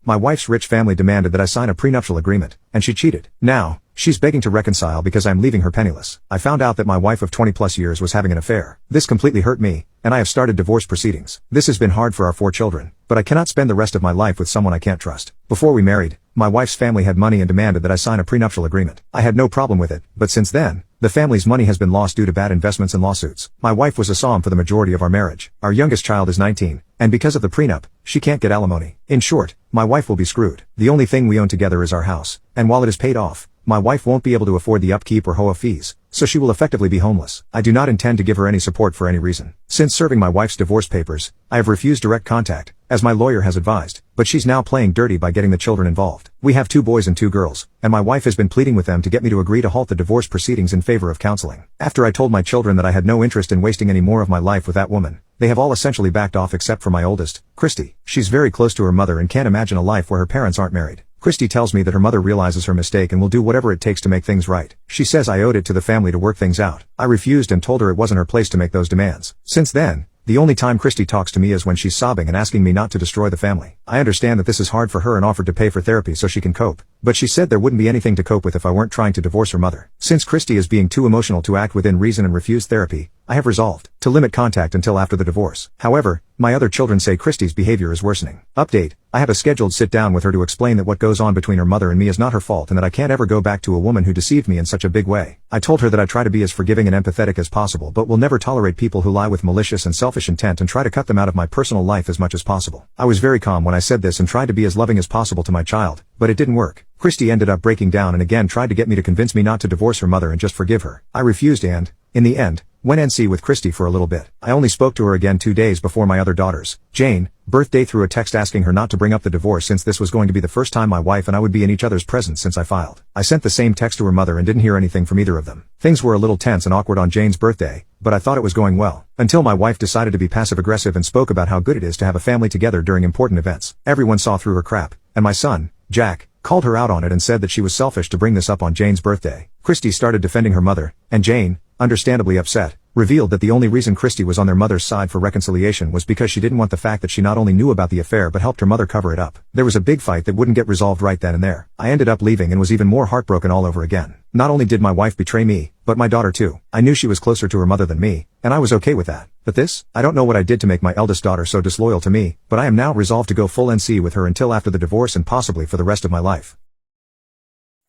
My wife's rich family demanded that I sign a prenuptial agreement, and she cheated. Now, she's begging to reconcile because I'm leaving her penniless. I found out that my wife of 20 plus years was having an affair. This completely hurt me, and I have started divorce proceedings. This has been hard for our 4 children, but I cannot spend the rest of my life with someone I can't trust. Before we married, my wife's family had money and demanded that I sign a prenuptial agreement. I had no problem with it, but since then, the family's money has been lost due to bad investments and lawsuits. My wife was a psalm for the majority of our marriage. Our youngest child is 19, and because of the prenup, she can't get alimony. In short, my wife will be screwed. The only thing we own together is our house, and while it is paid off, my wife won't be able to afford the upkeep or HOA fees, so she will effectively be homeless. I do not intend to give her any support for any reason. Since serving my wife's divorce papers, I have refused direct contact, as my lawyer has advised, but she's now playing dirty by getting the children involved. We have 2 boys and 2 girls, and my wife has been pleading with them to get me to agree to halt the divorce proceedings in favor of counseling. After I told my children that I had no interest in wasting any more of my life with that woman, they have all essentially backed off except for my oldest, Christy. She's very close to her mother and can't imagine a life where her parents aren't married. Christy tells me that her mother realizes her mistake and will do whatever it takes to make things right. She says I owed it to the family to work things out. I refused and told her it wasn't her place to make those demands. Since then, the only time Christy talks to me is when she's sobbing and asking me not to destroy the family. I understand that this is hard for her and offered to pay for therapy so she can cope, but she said there wouldn't be anything to cope with if I weren't trying to divorce her mother. Since Christy is being too emotional to act within reason and refuse therapy, I have resolved to limit contact until after the divorce. However, my other children say Christy's behavior is worsening. Update: I have a scheduled sit-down with her to explain that what goes on between her mother and me is not her fault and that I can't ever go back to a woman who deceived me in such a big way. I told her that I try to be as forgiving and empathetic as possible but will never tolerate people who lie with malicious and selfish intent and try to cut them out of my personal life as much as possible. I was very calm when I said this and tried to be as loving as possible to my child, but it didn't work. Christy ended up breaking down and again tried to get me to convince me not to divorce her mother and just forgive her. I refused and, in the end, went NC with Christy for a little bit. I only spoke to her again 2 days before my other daughter's, Jane, birthday through a text asking her not to bring up the divorce since this was going to be the first time my wife and I would be in each other's presence since I filed. I sent the same text to her mother and didn't hear anything from either of them. Things were a little tense and awkward on Jane's birthday, but I thought it was going well, until my wife decided to be passive-aggressive and spoke about how good it is to have a family together during important events. Everyone saw through her crap, and my son, Jack, called her out on it and said that she was selfish to bring this up on Jane's birthday. Christy started defending her mother, and Jane, understandably upset, revealed that the only reason Christy was on their mother's side for reconciliation was because she didn't want the fact that she not only knew about the affair but helped her mother cover it up. There was a big fight that wouldn't get resolved right then and there. I ended up leaving and was even more heartbroken all over again. Not only did my wife betray me, but my daughter too. I knew she was closer to her mother than me, and I was okay with that. But this? I don't know what I did to make my eldest daughter so disloyal to me, but I am now resolved to go full NC with her until after the divorce and possibly for the rest of my life.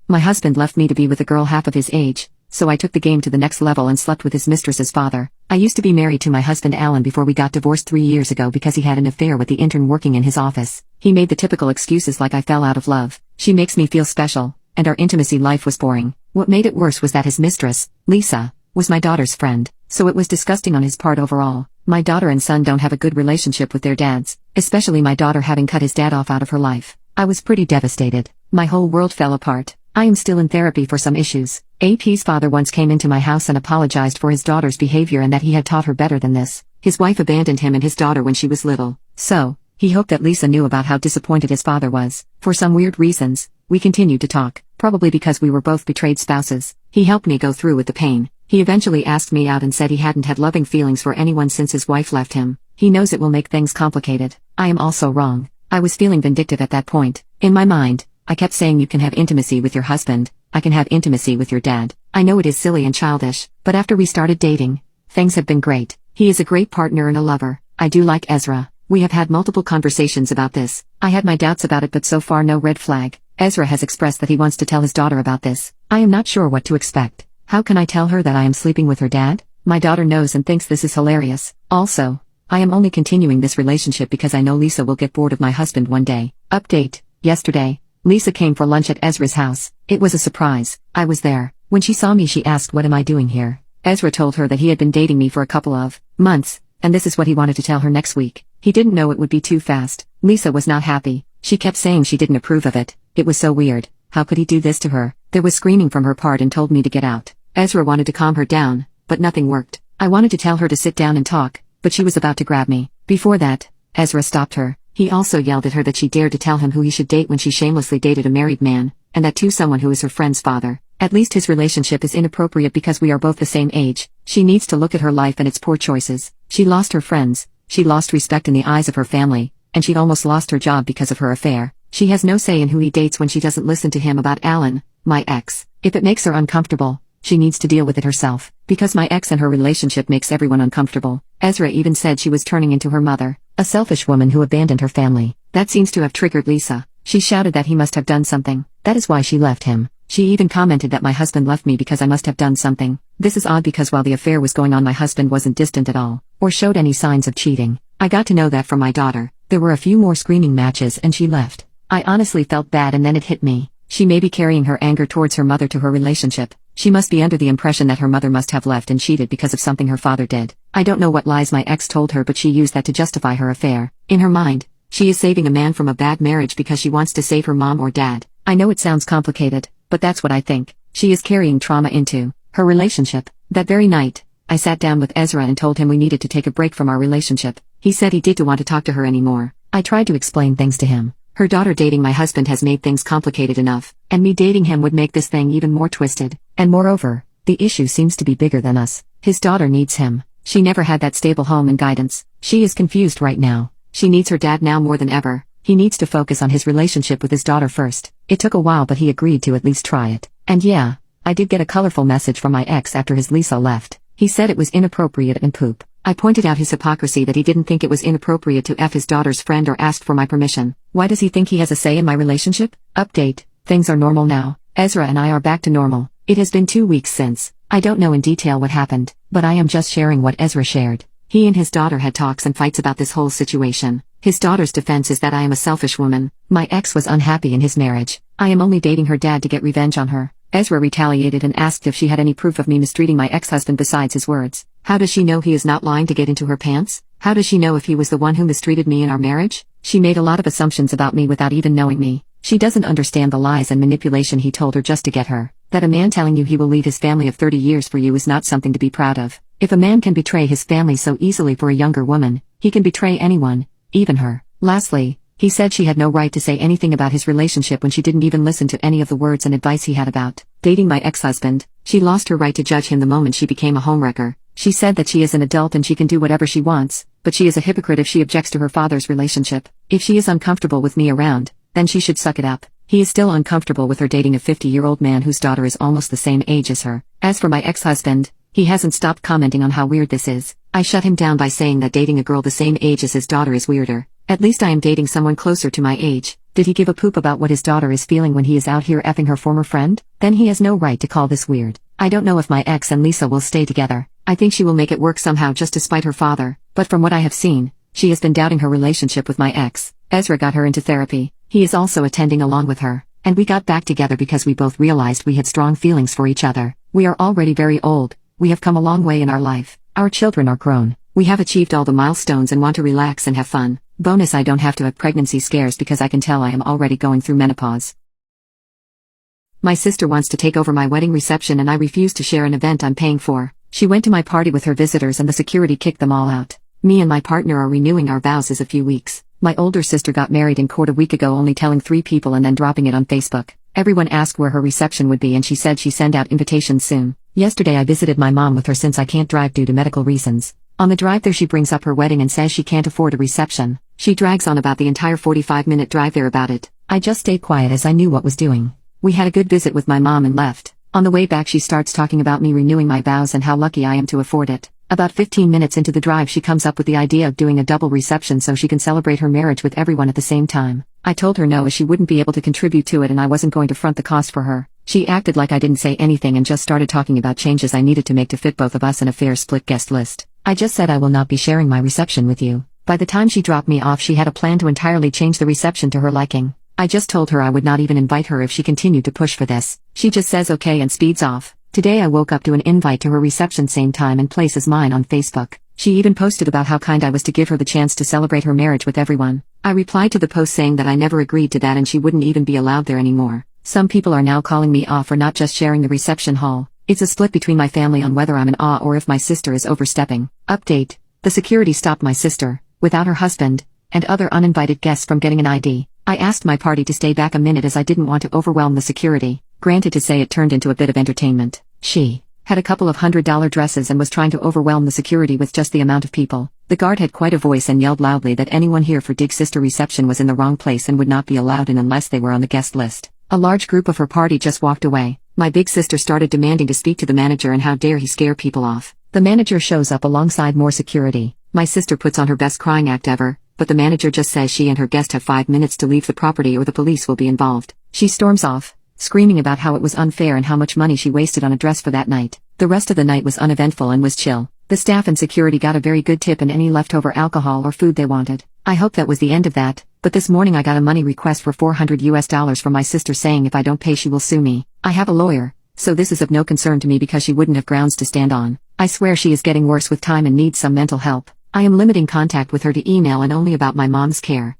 My husband left me to be with a girl half of his age, so I took the game to the next level and slept with his mistress's father. I used to be married to my husband Alan before we got divorced 3 years ago because he had an affair with the intern working in his office. He made the typical excuses like I fell out of love. She makes me feel special, and our intimacy life was boring. What made it worse was that his mistress, Lisa, was my daughter's friend, so it was disgusting on his part overall. My daughter and son don't have a good relationship with their dads, especially my daughter having cut his dad off out of her life. I was pretty devastated. My whole world fell apart. I am still in therapy for some issues. AP's father once came into my house and apologized for his daughter's behavior and that he had taught her better than this. His wife abandoned him and his daughter when she was little. So, he hoped that Lisa knew about how disappointed his father was. For some weird reasons, we continued to talk, probably because we were both betrayed spouses. He helped me go through with the pain. He eventually asked me out and said he hadn't had loving feelings for anyone since his wife left him. He knows it will make things complicated. I am also wrong. I was feeling vindictive at that point. In my mind, I kept saying you can have intimacy with your husband, I can have intimacy with your dad. I know it is silly and childish, but after we started dating, things have been great. He is a great partner and a lover. I do like Ezra. We have had multiple conversations about this. I had my doubts about it but so far no red flag. Ezra has expressed that he wants to tell his daughter about this. I am not sure what to expect. How can I tell her that I am sleeping with her dad? My daughter knows and thinks this is hilarious. Also, I am only continuing this relationship because I know Lisa will get bored of my husband one day. Update: yesterday, Lisa came for lunch at Ezra's house. It was a surprise. I was there. When she saw me she asked what am I doing here. Ezra told her that he had been dating me for a couple of months, and this is what he wanted to tell her next week. He didn't know it would be too fast. Lisa was not happy. She kept saying she didn't approve of it. It was so weird. How could he do this to her? There was screaming from her part and told me to get out. Ezra wanted to calm her down, but nothing worked. I wanted to tell her to sit down and talk, but she was about to grab me. Before that, Ezra stopped her. He also yelled at her that she dared to tell him who he should date when she shamelessly dated a married man, and that too someone who is her friend's father. At least his relationship is inappropriate because we are both the same age. She needs to look at her life and its poor choices. She lost her friends, she lost respect in the eyes of her family, and she almost lost her job because of her affair. She has no say in who he dates when she doesn't listen to him about Alan, my ex. If it makes her uncomfortable, she needs to deal with it herself, because my ex and her relationship makes everyone uncomfortable. Ezra even said she was turning into her mother, a selfish woman who abandoned her family. That seems to have triggered Lisa. She shouted that he must have done something. That is why she left him. She even commented that my husband left me because I must have done something. This is odd because while the affair was going on my husband wasn't distant at all, or showed any signs of cheating. I got to know that from my daughter. There were a few more screaming matches and she left. I honestly felt bad and then it hit me. She may be carrying her anger towards her mother to her relationship. She must be under the impression that her mother must have left and cheated because of something her father did. I don't know what lies my ex told her, but she used that to justify her affair. In her mind, she is saving a man from a bad marriage because she wants to save her mom or dad. I know it sounds complicated, but that's what I think. She is carrying trauma into her relationship. That very night, I sat down with Ezra and told him we needed to take a break from our relationship. He said he didn't want to talk to her anymore. I tried to explain things to him. Her daughter dating my husband has made things complicated enough, and me dating him would make this thing even more twisted. And moreover, the issue seems to be bigger than us. His daughter needs him. She never had that stable home and guidance. She is confused right now. She needs her dad now more than ever. He needs to focus on his relationship with his daughter first. It took a while, but he agreed to at least try it. And yeah, I did get a colorful message from my ex after his Lisa left. He said it was inappropriate and poop. I pointed out his hypocrisy that he didn't think it was inappropriate to F his daughter's friend or asked for my permission. Why does he think he has a say in my relationship? Update. Things are normal now. Ezra and I are back to normal. It has been 2 weeks since. I don't know in detail what happened, but I am just sharing what Ezra shared. He and his daughter had talks and fights about this whole situation. His daughter's defense is that I am a selfish woman. My ex was unhappy in his marriage. I am only dating her dad to get revenge on her. Ezra retaliated and asked if she had any proof of me mistreating my ex-husband besides his words. How does she know he is not lying to get into her pants? How does she know if he was the one who mistreated me in our marriage? She made a lot of assumptions about me without even knowing me. She doesn't understand the lies and manipulation he told her just to get her. That a man telling you he will leave his family of 30 years for you is not something to be proud of. If a man can betray his family so easily for a younger woman, he can betray anyone, even her. Lastly, he said she had no right to say anything about his relationship when she didn't even listen to any of the words and advice he had about dating my ex-husband. She lost her right to judge him the moment she became a homewrecker. She said that she is an adult and she can do whatever she wants, but she is a hypocrite if she objects to her father's relationship. If she is uncomfortable with me around, then she should suck it up. He is still uncomfortable with her dating a 50-year-old man whose daughter is almost the same age as her. As for my ex-husband, he hasn't stopped commenting on how weird this is. I shut him down by saying that dating a girl the same age as his daughter is weirder. At least I am dating someone closer to my age. Did he give a poop about what his daughter is feeling when he is out here effing her former friend? Then he has no right to call this weird. I don't know if my ex and Lisa will stay together. I think she will make it work somehow just to spite her father, but from what I have seen, she has been doubting her relationship with my ex. Ezra got her into therapy. He is also attending along with her, and we got back together because we both realized we had strong feelings for each other. We are already very old. We have come a long way in our life. Our children are grown. We have achieved all the milestones and want to relax and have fun. Bonus, I don't have to have pregnancy scares because I can tell I am already going through menopause. My sister wants to take over my wedding reception and I refuse to share an event I'm paying for. She went to my party with her visitors and the security kicked them all out. Me and my partner are renewing our vows as a few weeks. My older sister got married in court a week ago, only telling 3 people and then dropping it on Facebook. Everyone asked where her reception would be and she said she send out invitations soon. Yesterday I visited my mom with her since I can't drive due to medical reasons. On the drive there she brings up her wedding and says she can't afford a reception. She drags on about the entire 45-minute drive there about it. I just stayed quiet as I knew what was doing. We had a good visit with my mom and left. On the way back she starts talking about me renewing my vows and how lucky I am to afford it. About 15 minutes into the drive she comes up with the idea of doing a double reception so she can celebrate her marriage with everyone at the same time. I told her no, as she wouldn't be able to contribute to it and I wasn't going to front the cost for her. She acted like I didn't say anything and just started talking about changes I needed to make to fit both of us in a fair split guest list. I just said I will not be sharing my reception with you. By the time she dropped me off she had a plan to entirely change the reception to her liking. I just told her I would not even invite her if she continued to push for this. She just says okay and speeds off. Today I woke up to an invite to her reception same time and place as mine on Facebook. She even posted about how kind I was to give her the chance to celebrate her marriage with everyone. I replied to the post saying that I never agreed to that and she wouldn't even be allowed there anymore. Some people are now calling me off for not just sharing the reception hall. It's a split between my family on whether I'm an awe or if my sister is overstepping. Update. The security stopped my sister, without her husband, and other uninvited guests from getting an ID. I asked my party to stay back a minute as I didn't want to overwhelm the security. Granted, to say it turned into a bit of entertainment. She had a couple of $100 dresses and was trying to overwhelm the security with just the amount of people. The guard had quite a voice and yelled loudly that anyone here for Dig's sister reception was in the wrong place and would not be allowed in unless they were on the guest list. A large group of her party just walked away. My big sister started demanding to speak to the manager and how dare he scare people off. The manager shows up alongside more security. My sister puts on her best crying act ever, but the manager just says she and her guest have 5 minutes to leave the property or the police will be involved. She storms off, screaming about how it was unfair and how much money she wasted on a dress for that night. The rest of the night was uneventful and was chill. The staff and security got a very good tip and any leftover alcohol or food they wanted. I hope that was the end of that, but this morning I got a money request for $400 from my sister saying if I don't pay she will sue me. I have a lawyer, so this is of no concern to me because she wouldn't have grounds to stand on. I swear she is getting worse with time and needs some mental help. I am limiting contact with her to email and only about my mom's care.